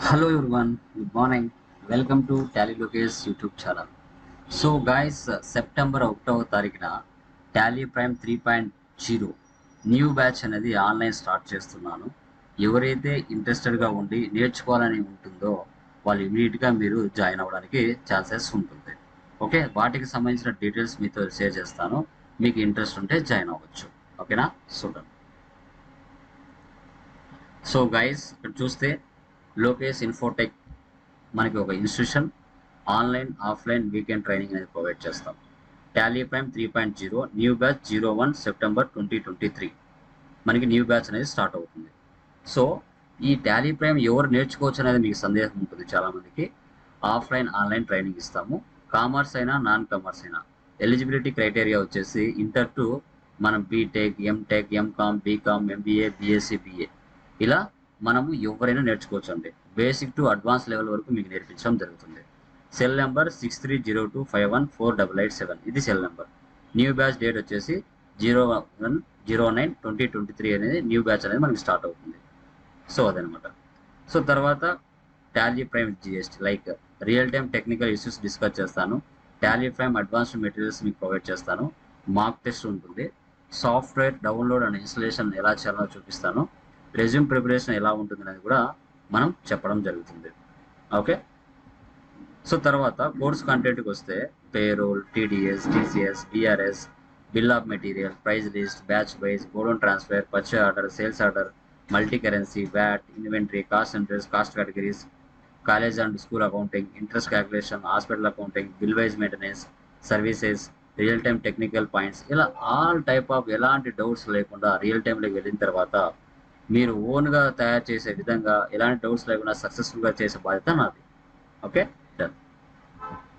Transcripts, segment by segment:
Hello everyone, good morning. Welcome to Tally Lokesh YouTube channel. So guys, September 1వ తారీఖున Tally Prime 3.0 new batch అనేది online start చేస్తున్నాను. ఎవరైతే ఇంట్రెస్టెడ్గా ఉండి నేర్చుకోవాలని ఉంటుందో వాళ్ళు ఇమీడియట్గా మీరు జాయిన్ అవ్వడానికి ఛాన్సెస్ ఉంటుంది. ఓకే, వాటికి సంబంధించిన డీటెయిల్స్ మీతో షేర్ చేస్తాను. మీకు ఇంట్రెస్ట్ ఉంటే జాయిన్ అవ్వచ్చు. ఓకేనా, చూడండి. సో గైస్, ఇక్కడ చూస్తే లోకేష్ ఇన్ఫోటెక్ మనకి ఒక institution online offline weekend training అనేది ప్రొవైడ్ చేస్తాం. Tally Prime 3.0 new batch 01 September 2023 మనకి న్యూ బ్యాచ్ అనేది స్టార్ట్ అవుతుంది. సో ఈ టాలీ ప్రైమ్ ఎవరు నేర్చుకోవచ్చు అనేది మీకు సందేహం ఉంటుంది చాలామందికి. ఆఫ్లైన్ ఆన్లైన్ ట్రైనింగ్ ఇస్తాము. కామర్స్ అయినా నాన్ కామర్స్ అయినా ఎలిజిబిలిటీ క్రైటీరియా వచ్చేసి ఇంటర్ టు మనం BTech, MTech, MCom, BCom, MBA, BSc, BA ఇలా మనము ఎవరైనా నేర్చుకోవచ్చు అండి. బేసిక్ టు అడ్వాన్స్ లెవెల్ వరకు మీకు నేర్పించడం జరుగుతుంది. సెల్ నెంబర్ 6302514887 ఇది cell number. New batch date వచ్చేసి 01/09/2023 అనేది న్యూ బ్యాచ్ అనేది మనకి స్టార్ట్ అవుతుంది. సో అదనమాట. సో తర్వాత Tally prime GST like real time technical issues discuss చేస్తాను. టాలీ ప్రైమ్ అడ్వాన్స్డ్ మెటీరియల్స్ మీకు ప్రొవైడ్ చేస్తాను. మాక్ టెస్ట్ ఉంటుంది. సాఫ్ట్వేర్ డౌన్లోడ్ అండ్ ఇన్స్టలేషన్ ఎలా చేయాలో చూపిస్తాను. రెజ్యూమ్ ప్రిపరేషన్ ఎలా ఉంటుంది అనేది కూడా మనం చెప్పడం జరుగుతుంది. ఓకే, సో తర్వాత కోర్స్ కంటెంట్కి వస్తే payroll, TDS, TCS, BRS, bill of material, price list, batch wise, godown transfer, purchase order, sales order, multi currency, VAT, inventory, cost centres, cost categories, college and school accounting, interest calculation, hospital accounting, bill wise maintenance, services, real time technical points, ఇలా all type of ఎలాంటి doubts లేకుండా real టైంలోకి వెళ్ళిన తర్వాత మీరు ఓన్గా తయారు చేసే విధంగా ఎలాంటి డౌట్స్ లేకుండా సక్సెస్ఫుల్గా చేసే బాధ్యత నాది. Okay, done.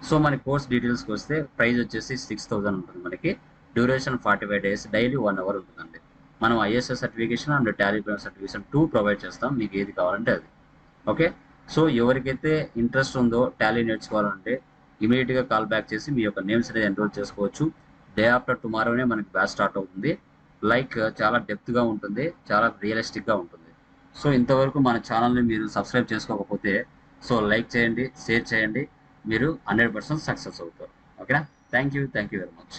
సో మన కోర్స్ డీటెయిల్స్కి వస్తే ప్రైస్ వచ్చేసి 6000 ఉంటుంది. మనకి డ్యూరేషన్ 45 days, డైలీ 1 hour ఉంటుందండి. మనం ISS certification and Tally prime certification 2 provide చేస్తాం. మీకు ఏది కావాలంటే అది. ఓకే, సో ఎవరికైతే ఇంట్రెస్ట్ ఉందో టాలీ నేర్చుకోవాలంటే ఇమీడియట్గా కాల్ బ్యాక్ చేసి మీ యొక్క నేమ్స్ అనేది ఎన్రోల్ చేసుకోవచ్చు. డే ఆఫ్టర్ టుమారోనే మనకి బ్యాచ్ స్టార్ట్ అవుతుంది. లైక్ చాలా డెప్త్గా ఉంటుంది, చాలా రియలిస్టిక్గా ఉంటుంది. సో ఇంతవరకు మన ఛానల్ని మీరు సబ్స్క్రైబ్ చేసుకోకపోతే సో లైక్ చేయండి, షేర్ చేయండి. మీరు 100% సక్సెస్ అవుతారు. ఓకేనా, థ్యాంక్ యూ వెరీ మచ్.